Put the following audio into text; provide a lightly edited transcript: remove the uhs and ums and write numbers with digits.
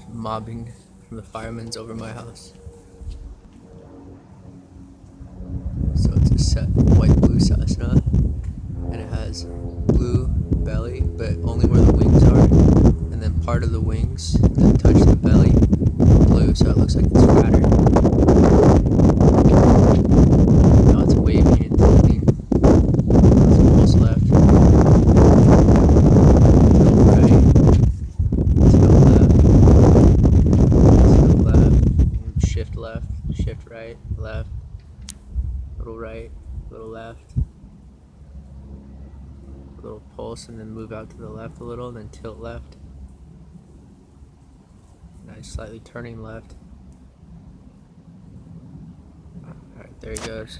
mobbing from the firemen's over my house. So it's a white-blue Cessna, and it has blue belly, but only where the wings are, and then part of the wings that touch the belly, blue, so it looks like it's fatter. Now it's waving and tilting. It's almost left. Tilt right. Tilt left. Tilt left. Shift left. Shift right. Left. Little right. Little left. A little pulse, and then move out to the left a little, and then tilt left. Nice, slightly turning left. Alright, there he goes.